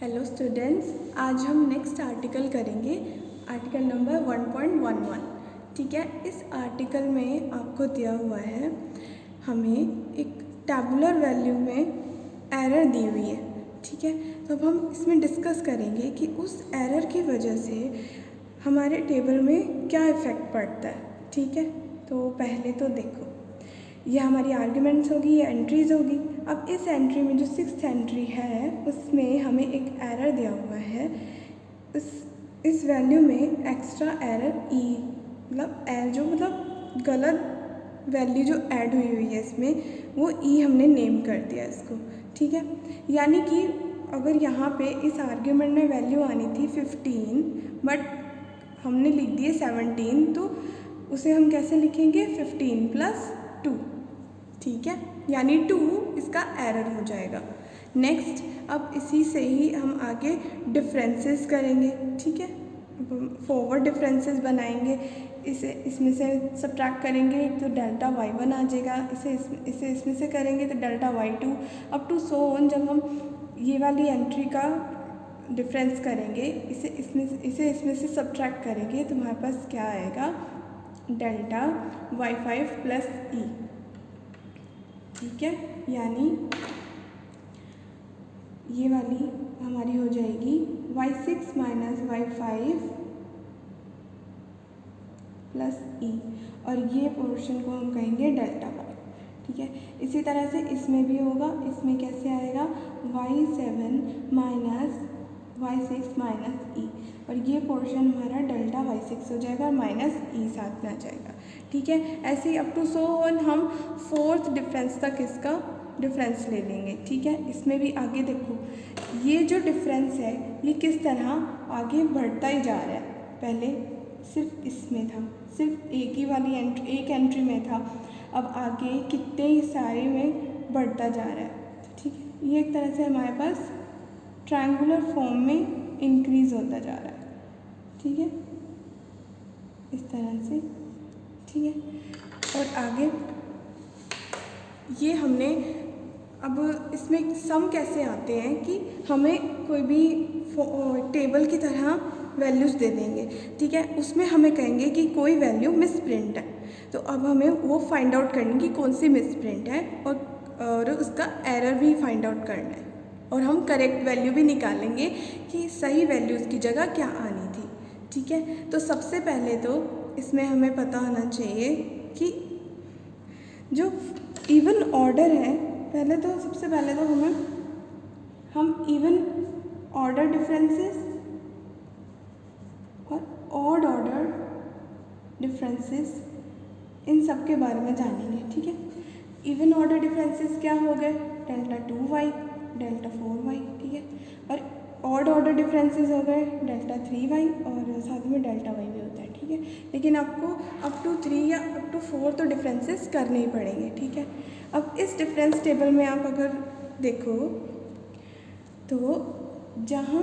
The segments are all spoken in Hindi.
हेलो स्टूडेंट्स, आज हम नेक्स्ट आर्टिकल करेंगे, आर्टिकल नंबर 1.11। ठीक है, इस आर्टिकल में आपको दिया हुआ है, हमें एक टैबुलर वैल्यू में एरर दी हुई है। ठीक है, तो अब हम इसमें डिस्कस करेंगे कि उस एरर की वजह से हमारे टेबल में क्या इफ़ेक्ट पड़ता है। ठीक है, तो पहले तो देखो, ये हमारी आर्ग्यूमेंट्स होगी, ये एंट्रीज़ होगी। अब इस एंट्री में जो 6th एंट्री है उसमें हमें एक एरर दिया हुआ है। इस वैल्यू में एक्स्ट्रा एरर ई मतलब गलत वैल्यू जो ऐड हुई है इसमें, वो ई हमने नेम कर दिया इसको। ठीक है, यानी कि अगर यहाँ पे इस आर्ग्यूमेंट में वैल्यू आनी थी 15 बट हमने लिख दिए 17, तो उसे हम कैसे लिखेंगे 15 + 2। ठीक है, यानी 2 इसका एरर हो जाएगा। नेक्स्ट, अब इसी से ही हम आगे डिफरेंसेस करेंगे। ठीक है, फॉरवर्ड डिफरेंसेस बनाएंगे, इसमें से सब्ट्रैक्ट करेंगे तो डेल्टा y1 आ जाएगा, इसे इसमें से करेंगे तो delta y2 up to so on. जब हम ये वाली एंट्री का डिफरेंस करेंगे, इसे इसमें से सब्ट्रैक्ट करेंगे तो हमारे पास क्या आएगा, डेल्टा y5 + e। ठीक है, यानी ये वाली हमारी हो जाएगी y6 - y5 + e, और ये पोर्शन को हम कहेंगे डेल्टा y। ठीक है, इसी तरह से इसमें भी होगा, इसमें कैसे आएगा y7 - y6 - e, और ये पोर्शन हमारा डेल्टा y6 हो जाएगा और माइनस e साथ में आ जाएगा। ठीक है, ऐसे ही अप टू सो ऑन हम 4th डिफरेंस तक इसका डिफरेंस ले लेंगे। ठीक है, इसमें भी आगे देखो, ये जो डिफरेंस है ये किस तरह आगे बढ़ता ही जा रहा है। पहले सिर्फ इसमें था, सिर्फ एक एंट्री में था, अब आगे कितने ही सारे में बढ़ता जा रहा है। ठीक है, ये एक तरह से हमारे पास ट्रायंगुलर फॉर्म में इंक्रीज़ होता जा रहा है। ठीक है, इस तरह से। ठीक है, और आगे ये हमने, अब इसमें सम कैसे आते हैं कि हमें कोई भी टेबल की तरह वैल्यूज़ दे देंगे। ठीक है, उसमें हमें कहेंगे कि कोई वैल्यू मिसप्रिंट है, तो अब हमें वो फाइंड आउट करनी कि कौन सी मिसप्रिंट है, और उसका एरर भी फाइंड आउट करना है, और हम करेक्ट वैल्यू भी निकालेंगे कि सही वैल्यूज़ की जगह क्या आनी थी। ठीक है, तो सबसे पहले तो इसमें हमें पता होना चाहिए कि जो इवन ऑर्डर है, पहले तो सबसे पहले तो हम इवन ऑर्डर डिफरेंसेस और ऑड ऑर्डर डिफरेंसेस, इन सब के बारे में जानेंगे। ठीक है, इवन ऑर्डर डिफरेंसेस क्या हो गए, डेल्टा 2y, डेल्टा 4y। ठीक है, और ऑड ऑर्डर डिफरेंसेस हो गए डेल्टा 3y, और साथ में डेल्टा y भी होता है। ठीक है, लेकिन आपको अप टू 3 या अप टू 4 तो डिफरेंसेस करने ही पड़ेंगे। ठीक है, अब इस डिफरेंस टेबल में आप अगर देखो तो जहाँ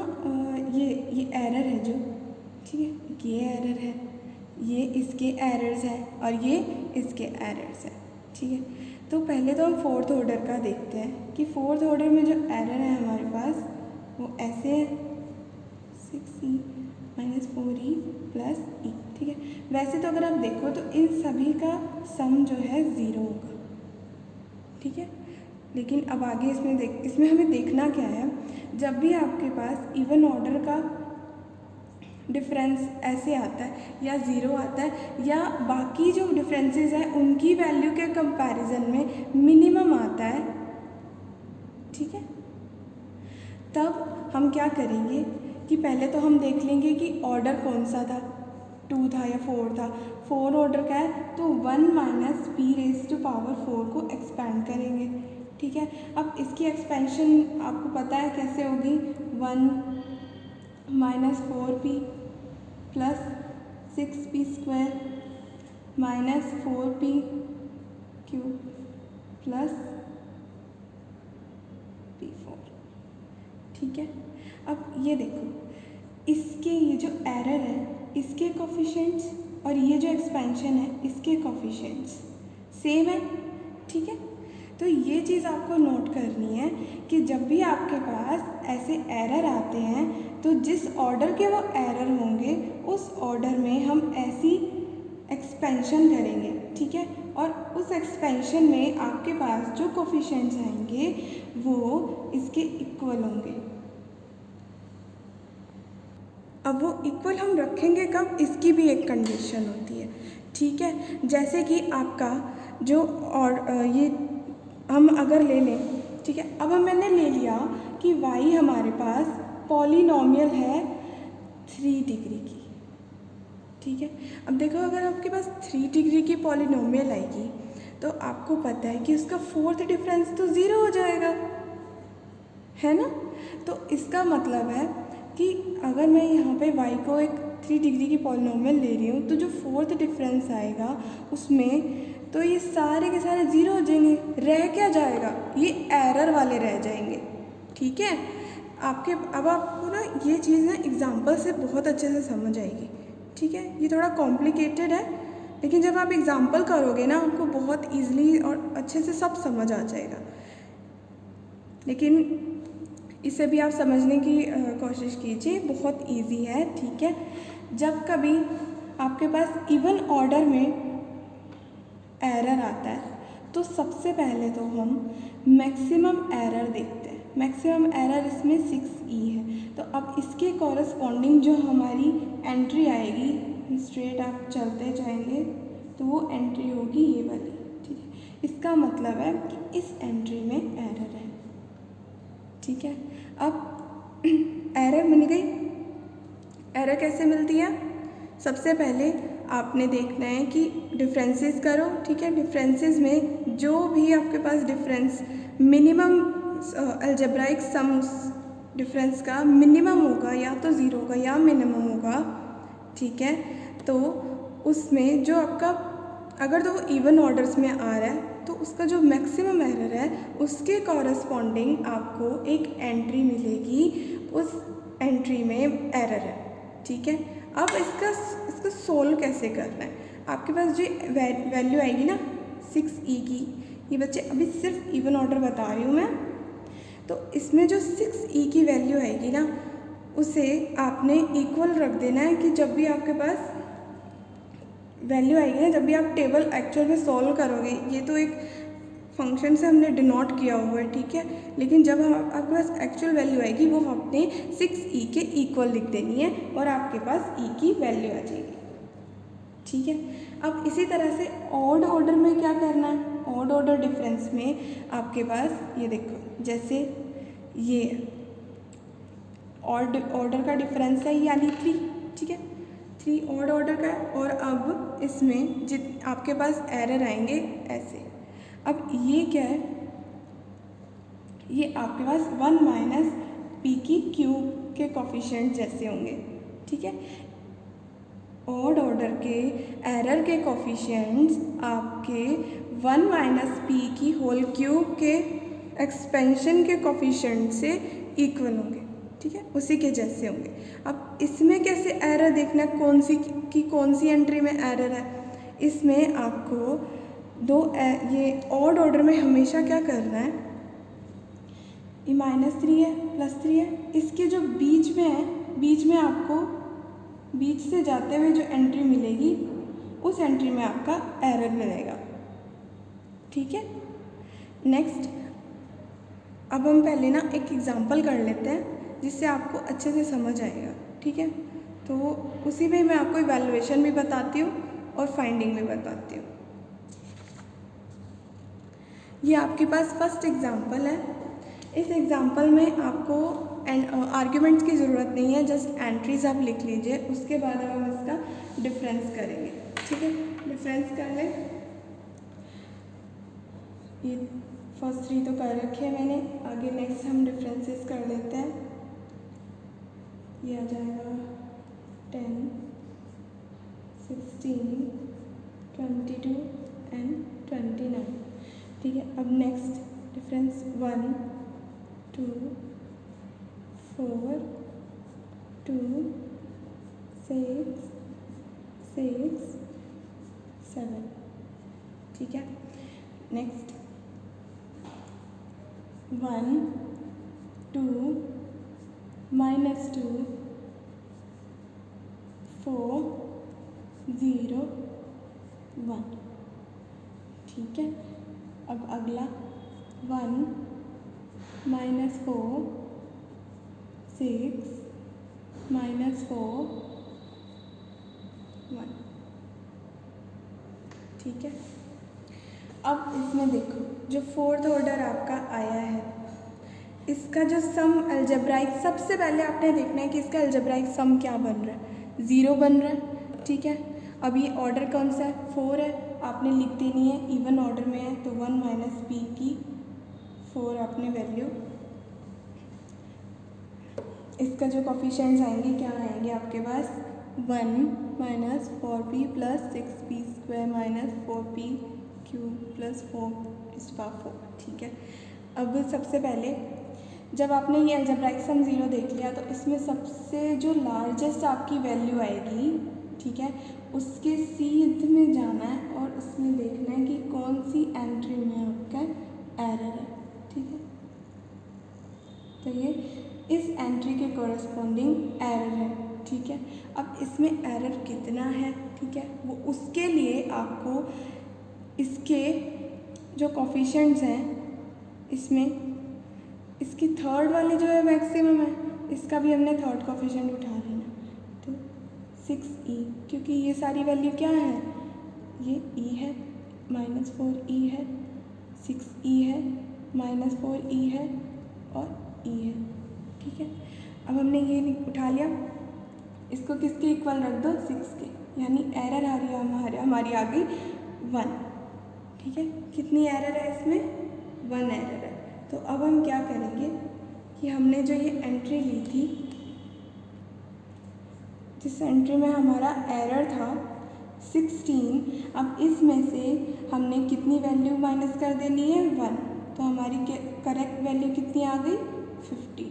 ये एरर है जो, ठीक है, ये एरर है, ये इसके एरर्स हैं और ये इसके एरर्स हैं। ठीक है, तो पहले तो हम 4th ऑर्डर का देखते हैं कि 4th ऑर्डर में जो एरर है हमारे पास वो ऐसे है, 6e - 4e + e। ठीक है, वैसे तो अगर आप देखो तो इन सभी का सम जो है 0 होगा। ठीक है, लेकिन अब आगे इसमें हमें देखना क्या है, जब भी आपके पास इवन ऑर्डर का डिफरेंस ऐसे आता है या 0 आता है, या बाकी जो डिफरेंसेस हैं उनकी वैल्यू के कंपैरिजन में मिनिमम आता है। ठीक है, तब हम क्या करेंगे कि पहले तो हम देख लेंगे कि ऑर्डर कौन सा था, 2 था या 4 था। 4 ऑर्डर का है तो 1 - p⁴ को एक्सपैंड करेंगे। ठीक है, अब इसकी एक्सपेंशन आपको पता है कैसे होगी, 1 - 4p + 6p² - 4p³ + p4। ठीक है, अब ये देखो, इसके ये जो एरर है इसके कोफिशिएंट्स और ये जो एक्सपेंशन है इसके कोफिशिएंट्स सेम है। ठीक है, तो ये चीज़ आपको नोट करनी है कि जब भी आपके पास ऐसे एरर आते हैं तो जिस ऑर्डर के वो एरर होंगे उस ऑर्डर में हम ऐसी एक्सपेंशन करेंगे, ठीक है। और उस एक्सपेंशन में आपके पास जो कोफिशिएंट्स आएंगे वो इसके इक्वल होंगे। अब वो इक्वल हम रखेंगे कब, इसकी भी एक कंडीशन होती है, ठीक है। जैसे कि आपका जो और ये हम अगर ले लें, ठीक है। अब मैंने ले लिया कि y हमारे पास पॉलिनोमियल है 3 डिग्री की, ठीक है। अब देखो अगर आपके पास 3 डिग्री की पॉलिनोमियल आएगी तो आपको पता है कि उसका फोर्थ डिफरेंस तो 0 हो जाएगा, है ना। तो इसका मतलब है कि अगर मैं यहाँ पे y को एक 3 डिग्री की पॉलिनोमियल ले रही हूँ तो जो फोर्थ डिफरेंस आएगा उसमें तो ये सारे के सारे 0 हो जाएंगे, रह क्या जाएगा, ये एरर वाले रह जाएंगे, ठीक है। आपके अब आपको ना ये चीज़ ना एग्जाम्पल से बहुत अच्छे से समझ आएगी, ठीक है। ये थोड़ा कॉम्प्लिकेटेड है लेकिन जब आप एग्जाम्पल करोगे ना आपको बहुत ईजिली और अच्छे से सब समझ आ जाएगा। लेकिन इसे भी आप समझने की कोशिश कीजिए, बहुत इजी है, ठीक है। जब कभी आपके पास इवन ऑर्डर में एरर आता है तो सबसे पहले तो हम मैक्सिमम एरर देखते हैं। मैक्सिमम एरर इसमें 6e है, तो अब इसके कॉरस्पॉन्डिंग जो हमारी एंट्री आएगी, स्ट्रेट आप चलते जाएंगे तो वो एंट्री होगी ये वाली, ठीक है। इसका मतलब है कि इस एंट्री में एरर है, ठीक है। अब एरर मिल गई। एरर कैसे मिलती है, सबसे पहले आपने देखना है कि डिफरेंसेस करो, ठीक है। डिफरेंसेस में जो भी आपके पास difference minimum algebraic sums difference का मिनिमम होगा, या तो 0 होगा या मिनिमम होगा, ठीक है। तो उसमें जो आपका अगर तो वो इवन ऑर्डर्स में आ रहा है तो उसका जो मैक्सिमम एरर है उसके कॉरस्पॉन्डिंग आपको एक एंट्री मिलेगी, उस एंट्री में एरर है, ठीक है। अब इसका सोल्व कैसे करना है, आपके पास जो वैल्यू आएगी ना 6e की, ये बच्चे अभी सिर्फ इवन ऑर्डर बता रही हूँ मैं, तो इसमें जो 6e की वैल्यू आएगी ना उसे आपने इक्वल रख देना है कि जब भी आपके पास वैल्यू आएगी ना, जब भी आप टेबल एक्चुअल में सॉल्व करोगे, ये तो एक फंक्शन से हमने डिनोट किया हुआ है, ठीक है। लेकिन जब हम आपके पास एक्चुअल वैल्यू आएगी वो आपने 6e के इक्वल लिख देनी है और आपके पास e की वैल्यू आ जाएगी, ठीक है। अब इसी तरह से ऑड ऑर्डर में क्या करना है, ऑड ऑर्डर डिफरेंस में आपके पास ये देखो, जैसे ये ऑड ऑर्डर का डिफरेंस है यानी 3, ठीक है। 3 ऑड ऑर्डर का है और अब इसमें आपके पास एरर आएंगे ऐसे। अब ये क्या है, ये आपके पास 1 माइनस पी की क्यूब के कोफिशिएंट जैसे होंगे, ठीक है। ऑड ऑर्डर के एरर के कोफिशिएंट्स आपके 1 माइनस पी की होल क्यूब के एक्सपेंशन के कोफिशिएंट से इक्वल होंगे, ठीक है, उसी के जैसे होंगे। अब इसमें कैसे एरर देखना है, कौन सी एंट्री में एरर है, इसमें आपको ये ऑड ऑर्डर में हमेशा क्या करना है, ये -3 है +3 है, इसके जो बीच में है, बीच में आपको बीच से जाते हुए जो एंट्री मिलेगी उस एंट्री में आपका एरर मिलेगा, ठीक है। नेक्स्ट अब हम पहले ना एक एग्जांपल कर लेते हैं जिससे आपको अच्छे से समझ आएगा, ठीक है। तो उसी में मैं आपको इवैल्यूएशन भी बताती हूँ और फाइंडिंग भी बताती हूँ। ये आपके पास फर्स्ट एग्जांपल है। इस एग्जांपल में आपको आर्ग्यूमेंट्स की ज़रूरत नहीं है, जस्ट एंट्रीज आप लिख लीजिए, उसके बाद हम इसका डिफरेंस करेंगे, ठीक है। डिफरेंस कर लें, ये फर्स्ट 3 तो कर रखे हैं मैंने, आगे नेक्स्ट हम डिफरेंसेस कर लेते हैं। ये आ जाएगा 10, 16, 22 एंड 29, ठीक है। अब नेक्स्ट डिफरेंस 1, 2, 4, 2, 6, 7, ठीक है। नेक्स्ट 1 2 -2 4 0 1। ठीक है, अब अगला 1 -4 6 -4 1। ठीक है, अब इसमें देखो जो फोर्थ ऑर्डर आपका आया है, इसका जो सम अलजेब्राइक, सबसे पहले आपने देखना है कि इसका अलजेब्राइक सम क्या बन रहा है, 0 बन रहा है। ठीक है, अब ये ऑर्डर कौन सा है, 4 है, आपने लिख देनी है, इवन ऑर्डर में है तो 1 - p की 4 आपने वैल्यू, इसका जो कोफिशिएंट्स आएंगे क्या आएंगे आपके पास, 1 - 4p + 6p² - 4p³ + 4⁴। ठीक है, अब सबसे पहले जब आपने ये अलजेब्राइक सम 0 देख लिया तो इसमें सबसे जो लार्जेस्ट आपकी वैल्यू आएगी, ठीक है, उसके सीध में जाना है और उसमें देखना है कि कौन सी एंट्री में आपका एरर है। ठीक है, तो ये इस एंट्री के कॉरस्पॉन्डिंग एरर है। ठीक है, अब इसमें एरर कितना है, ठीक है, वो उसके लिए आपको इसके जो कोफिशिएंट्स हैं, इसमें इसकी थर्ड वाली जो है मैक्सिमम है, इसका भी हमने थर्ड कोफिशिएंट उठा लेना, तो 6e, क्योंकि ये सारी वैल्यू क्या है, ये e है, -4e है, 6e है, -4e है और e है। ठीक है, अब हमने ये उठा लिया, इसको किसके इक्वल रख दो, 6 के, यानी एरर आ रही है हमारी आ गई 1। ठीक है, कितनी एरर है इसमें, 1 एरर है। तो अब हम क्या करेंगे कि हमने जो ये एंट्री ली थी, जिस एंट्री में हमारा एरर था 16, अब इसमें से हमने कितनी वैल्यू माइनस कर देनी है, 1, तो हमारी करेक्ट वैल्यू कितनी आ गई, 50।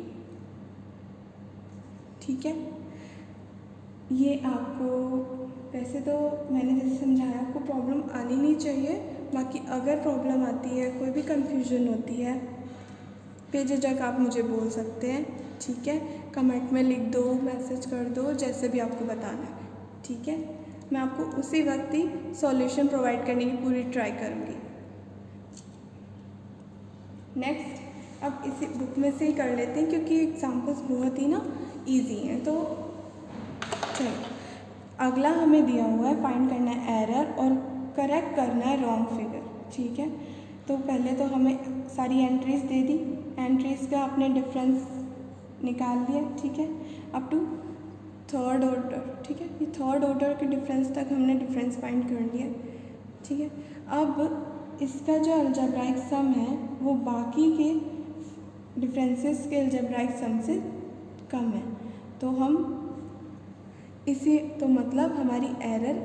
ठीक है, ये आपको वैसे तो मैंने जैसे समझाया आपको प्रॉब्लम आनी नहीं चाहिए, बाकी अगर प्रॉब्लम आती है, कोई भी कंफ्यूजन होती है, बेझिझक आप मुझे बोल सकते हैं। ठीक है, कमेंट में लिख दो, मैसेज कर दो, जैसे भी आपको बताना है। ठीक है, मैं आपको उसी वक्त ही सॉल्यूशन प्रोवाइड करने की पूरी ट्राई करूँगी। नेक्स्ट, अब इसी बुक में से ही कर लेते हैं क्योंकि एग्जाम्पल्स बहुत ही ना इजी हैं। तो चलो, अगला हमें दिया हुआ है फाइंड करना है एरर और करेक्ट करना है रॉन्ग फिगर। ठीक है, तो पहले तो हमें सारी एंट्रीज दे दी, एंट्रीज का आपने डिफरेंस निकाल लिया। ठीक है, अप टू थर्ड ऑर्डर। ठीक है, ये थर्ड ऑर्डर के डिफरेंस तक हमने डिफरेंस फाइंड कर लिया। ठीक है, अब इसका जो अलजेब्राइक सम है वो बाकी के डिफरेंसेस के अलजेब्राइक सम से कम है, तो हम इसी, तो मतलब हमारी एरर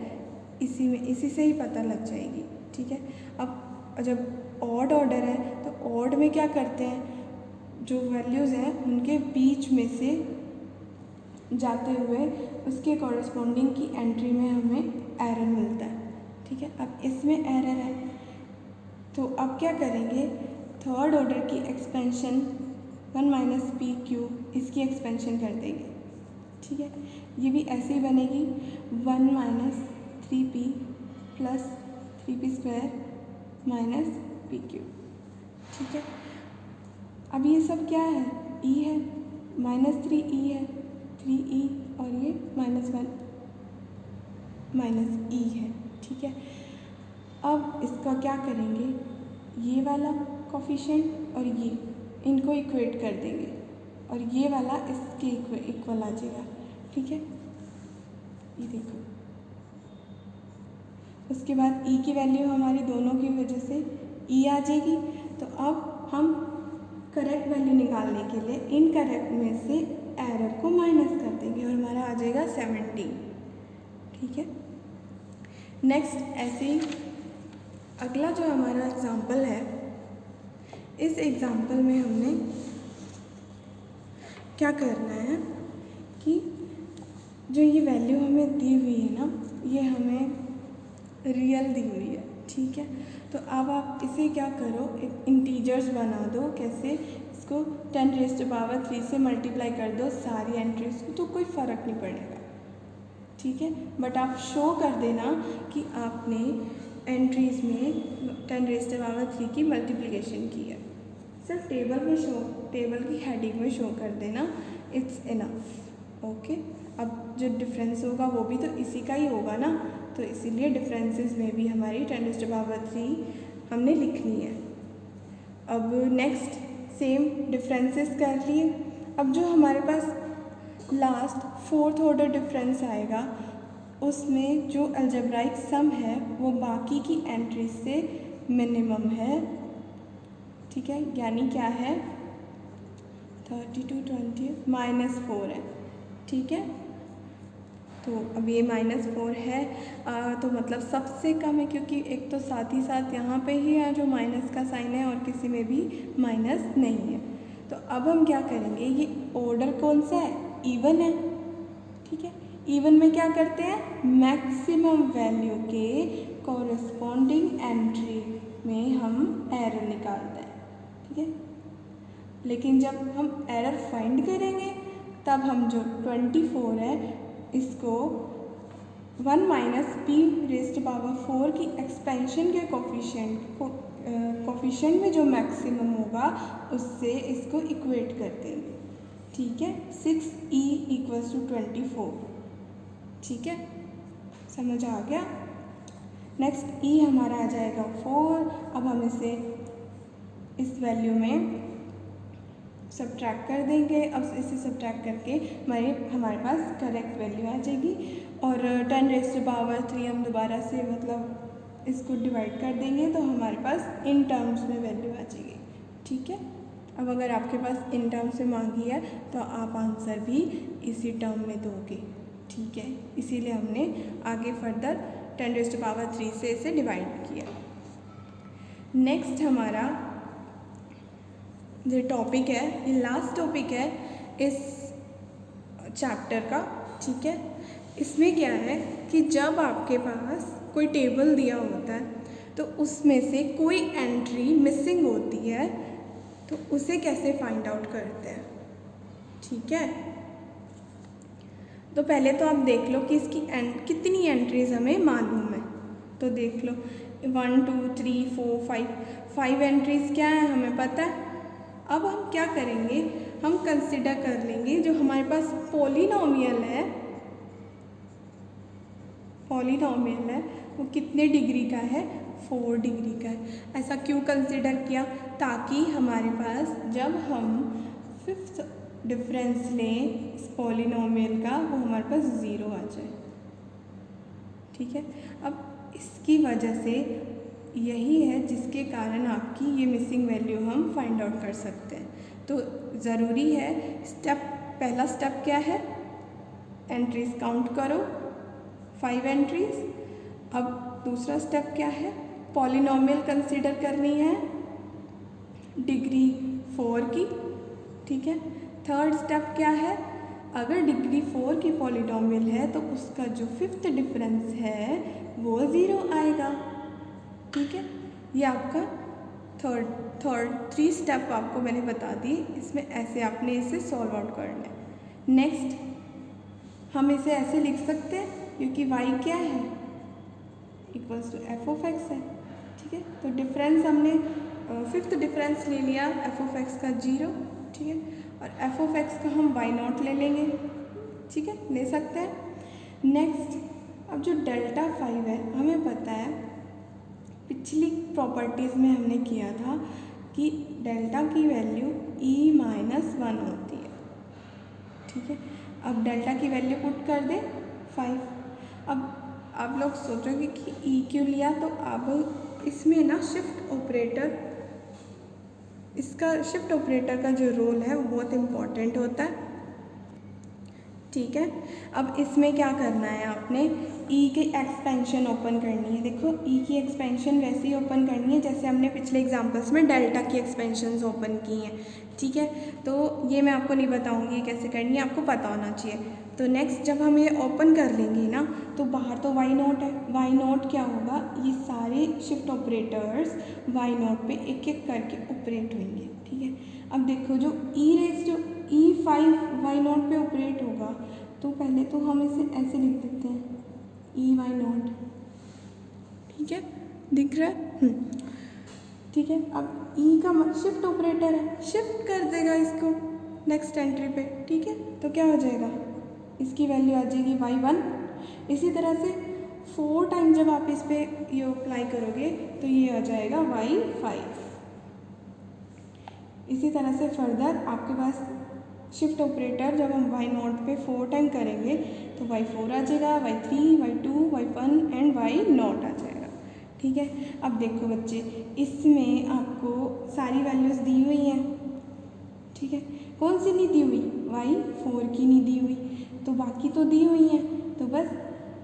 इसी से ही पता लग जाएगी। ठीक है, अब जब ऑड ऑर्डर है तो ऑड में क्या करते हैं, जो वैल्यूज़ हैं उनके बीच में से जाते हुए उसके कॉरस्पॉन्डिंग की एंट्री में हमें एरर मिलता है। ठीक है, अब इसमें एरर है तो अब क्या करेंगे, थर्ड ऑर्डर की एक्सपेंशन 1 - p³, इसकी एक्सपेंशन कर देंगे। ठीक है, ये भी ऐसे ही बनेगी 1 - 3p + 3p² - p³। ठीक है, अब ये सब क्या है, e है, -3e है, 3e और ये -1 -e है। ठीक है, अब इसका क्या करेंगे, ये वाला कोफिशिएंट और ये, इनको इक्वेट कर देंगे और ये वाला इसके इक्वल आ जाएगा। ठीक है, ये देखो, उसके बाद e की वैल्यू हमारी दोनों की वजह से e आ जाएगी। तो अब हम करेक्ट वैल्यू निकालने के लिए इनकरेक्ट में से एरर को माइनस कर देंगे और हमारा आ जाएगा 17। ठीक है, नेक्स्ट ऐसे ही अगला जो हमारा एग्जाम्पल है, इस एग्जाम्पल में हमने क्या करना है कि जो ये वैल्यू हमें दी हुई है ना, ये हमें रियल दी हुई है। ठीक है। तो अब आप इसे क्या करो, एक इंटीजर्स बना दो। कैसे? इसको 10⁻³ से मल्टीप्लाई कर दो सारी एंट्रीज को, तो कोई फ़र्क नहीं पड़ेगा, ठीक है। बट आप शो कर देना कि आपने एंट्रीज़ में 10⁻³ की मल्टीप्लिकेशन की है। सिर्फ टेबल की हेडिंग में शो कर देना, इट्स इनफ। ओके। अब जो डिफरेंस होगा वो भी तो इसी का ही होगा ना, तो इसीलिए डिफरेंसेस में भी हमारी 10⁻³ हमने लिखनी है। अब नेक्स्ट सेम डिफरेंसेस कर लिए। अब जो हमारे पास लास्ट 4th ऑर्डर डिफरेंस आएगा, उसमें जो अलजेब्राइक सम है वो बाकी की एंट्रीज से मिनिमम है, ठीक है। यानी क्या है, 32 20 -4 है, ठीक है। तो अब ये -4 है, तो मतलब सबसे कम है, क्योंकि एक तो साथ ही साथ यहाँ पे ही है जो माइनस का साइन है और किसी में भी माइनस नहीं है। तो अब हम क्या करेंगे, ये ऑर्डर कौन सा है, इवन है, ठीक है। इवन में क्या करते हैं, मैक्सिमम वैल्यू के कॉरेस्पॉन्डिंग एंट्री में हम एरर निकालते हैं, ठीक है। लेकिन जब हम एरर फाइंड करेंगे तब हम जो 24 है इसको 1 - p⁻4 की एक्सपेंशन के कोफिशिएंट में जो मैक्सिमम होगा उससे इसको इक्वेट कर देंगे, ठीक है। 6e = 24, ठीक है। समझ आ गया। नेक्स्ट e हमारा आ जाएगा 4। अब हम इसे इस वैल्यू में सब्ट्रैक्ट कर देंगे। अब इसे सब्ट्रैक्ट करके हमारे पास करेक्ट वैल्यू आ जाएगी। और 10⁻³ हम दोबारा से मतलब इसको डिवाइड कर देंगे तो हमारे पास इन टर्म्स में वैल्यू आ जाएगी, ठीक है। अब अगर आपके पास इन टर्म्स में मांगी है तो आप आंसर भी इसी टर्म में दोगे, ठीक है। इसीलिए हमने आगे फर्दर 10⁻³ से इसे डिवाइड किया। नेक्स्ट हमारा जो टॉपिक है, ये लास्ट टॉपिक है इस चैप्टर का, ठीक है। इसमें क्या है कि जब आपके पास कोई टेबल दिया होता है तो उसमें से कोई एंट्री मिसिंग होती है तो उसे कैसे फाइंड आउट करते हैं, ठीक है। तो पहले तो आप देख लो कि इसकी कितनी एंट्रीज हमें मालूम है। तो देख लो 1 2 3 4 5 एंट्रीज क्या है हमें पता है। अब हम क्या करेंगे, हम कंसिडर कर लेंगे जो हमारे पास पॉलिनोमियल है वो कितने डिग्री का है, 4 डिग्री का है। ऐसा क्यों कंसिडर किया, ताकि हमारे पास जब हम 5th डिफरेंस लें इस पॉलिनोमियल का वो हमारे पास 0 आ जाए, ठीक है। अब इसकी वजह से यही है जिसके कारण आपकी ये मिसिंग वैल्यू हम फाइंड आउट कर सकते हैं। तो ज़रूरी है पहला स्टेप क्या है, एंट्रीज काउंट करो 5 एंट्रीज। अब दूसरा स्टेप क्या है, पॉलिनोमियल कंसीडर करनी है डिग्री 4 की, ठीक है। थर्ड स्टेप क्या है, अगर डिग्री 4 की पॉलिनोमियल है तो उसका जो 5th डिफरेंस है वो 0 आएगा, ठीक है। ये आपका थर्ड 3 स्टेप आपको मैंने बता दी। इसमें ऐसे आपने इसे सॉल्व आउट करना है। नेक्स्ट हम इसे ऐसे लिख सकते हैं क्योंकि y क्या है =f(x) है, ठीक है। तो डिफरेंस हमने 5th डिफरेंस ले लिया f(x) का 0, ठीक है। और f(x) का हम y0 ले लेंगे, ठीक है, ले सकते हैं। नेक्स्ट अब जो डेल्टा 5 है हमें पता है पिछली प्रॉपर्टीज़ में हमने किया था कि डेल्टा की वैल्यू e-1 होती है, ठीक है। अब डेल्टा की वैल्यू पुट कर दे 5। अब आप लोग सोचोगे कि e क्यों लिया, तो अब इसमें ना शिफ्ट ऑपरेटर का जो रोल है वो बहुत इम्पॉर्टेंट होता है, ठीक है। अब इसमें क्या करना है, आपने e की एक्सपेंशन ओपन करनी है। देखो e की एक्सपेंशन वैसे ही ओपन करनी है जैसे हमने पिछले एग्जांपल्स में डेल्टा की एक्सपेंशंस ओपन की हैं, ठीक है। तो ये मैं आपको नहीं बताऊंगी कैसे करनी है, आपको पता होना चाहिए। तो नेक्स्ट जब हम ये ओपन कर लेंगे ना, तो बाहर तो वाई नॉट है, वाई नॉट क्या होगा, ये सारे शिफ्ट ऑपरेटर्स वाई नॉट पे एक एक करके ऑपरेट होंगे। ठीक है, अब देखो जो E5 वाई नॉट पे ऑपरेट होगा, तो पहले तो हम इसे ऐसे लिख देते हैं ई वाई नॉट। ठीक है, दिख रहा है? ठीक है, अब ई का शिफ्ट ऑपरेटर है, शिफ्ट कर देगा इसको नेक्स्ट एंट्री पे। ठीक है, तो क्या हो जाएगा, इसकी वैल्यू आ जाएगी y1। इसी तरह से 4 टाइम जब आप इस पर ये अप्लाई करोगे तो ये आ जाएगा y5। इसी तरह से फर्दर आपके पास शिफ्ट ऑपरेटर जब हम y नॉट पे 4 टाइम करेंगे तो y4 आ जाएगा, y3, y2, y1 and y not आ जाएगा। ठीक है, अब देखो बच्चे, इसमें आपको सारी वैल्यूज़ दी हुई हैं। ठीक है, कौन सी नहीं दी हुई, y4 की नहीं दी हुई, तो बाकी तो दी हुई हैं, तो बस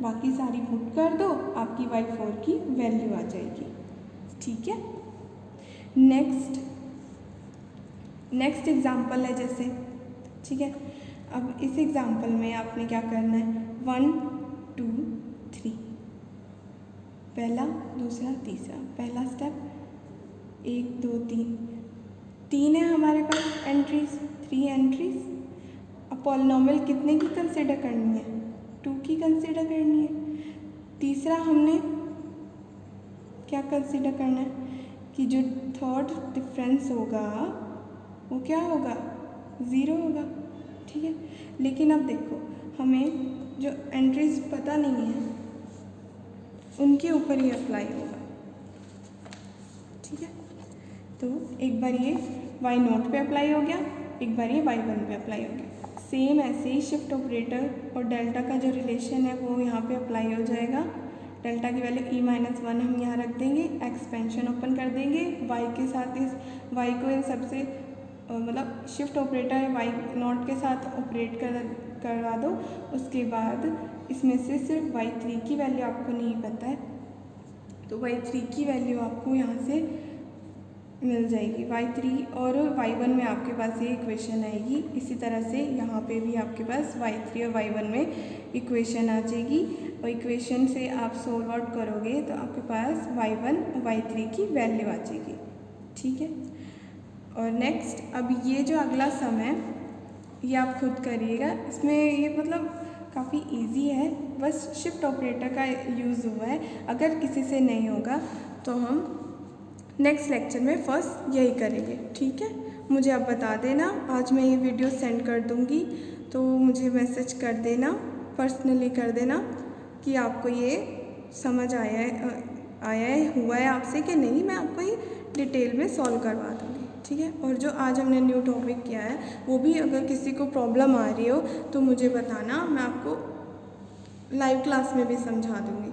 बाकी सारी पुट कर दो, आपकी y4 की वैल्यू आ जाएगी। ठीक है, नेक्स्ट एग्जाम्पल है जैसे। ठीक है, अब इस एग्जाम्पल में आपने क्या करना है, 1 2 3, पहला दूसरा तीसरा, पहला स्टेप 1 2 3 है हमारे पास एंट्रीज, 3 एंट्रीज। अब पॉलिनॉमियल कितने की कंसिडर करनी है, 2 की कंसिडर करनी है। तीसरा हमने क्या कंसिडर करना है कि जो थर्ड डिफरेंस होगा वो क्या होगा, 0 होगा। ठीक है, लेकिन अब देखो हमें जो एंट्रीज पता नहीं है उनके ऊपर ही अप्लाई होगा। ठीक है, तो एक बार ये वाई नॉट पे अप्लाई हो गया, एक बार ये y1 पे अप्लाई हो गया। सेम ऐसे ही शिफ्ट ऑपरेटर और डेल्टा का जो रिलेशन है वो यहाँ पे अप्लाई हो जाएगा। डेल्टा की वैल्यू e-1 हम यहाँ रख देंगे, एक्सपेंशन ओपन कर देंगे, y के साथ इस y को इन सबसे मतलब शिफ्ट ऑपरेटर है वाई नॉट के साथ ऑपरेट करवा दो। उसके बाद इसमें से सिर्फ y3 की वैल्यू आपको नहीं पता है, तो y3 की वैल्यू आपको यहाँ से मिल जाएगी। y3 और y1 में आपके पास ये इक्वेशन आएगी। इसी तरह से यहाँ पे भी आपके पास y3 और y1 में इक्वेशन आ जाएगी, और इक्वेशन से आप सोल्व आउट करोगे तो आपके पास y1 और y3 की वैल्यू आ जाएगी। ठीक है, और नेक्स्ट अब ये जो अगला सम है ये आप खुद करिएगा। इसमें ये मतलब काफ़ी इजी है, बस शिफ्ट ऑपरेटर का यूज़ हुआ है। अगर किसी से नहीं होगा तो हम नेक्स्ट लेक्चर में फर्स्ट यही करेंगे। ठीक है, मुझे आप बता देना, आज मैं ये वीडियो सेंड कर दूँगी, तो मुझे मैसेज कर देना, पर्सनली कर देना कि आपको ये समझ आया है हुआ है आपसे कि नहीं। मैं आपको ये डिटेल में सॉल्व करवा दूँगी। ठीक है, और जो आज हमने न्यू टॉपिक किया है वो भी अगर किसी को प्रॉब्लम आ रही हो तो मुझे बताना, मैं आपको लाइव क्लास में भी समझा दूँगी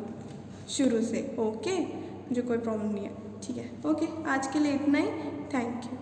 शुरू से। ओके, मुझे कोई प्रॉब्लम नहीं है। ठीक है, ओके, आज के लिए इतना ही। Thank you.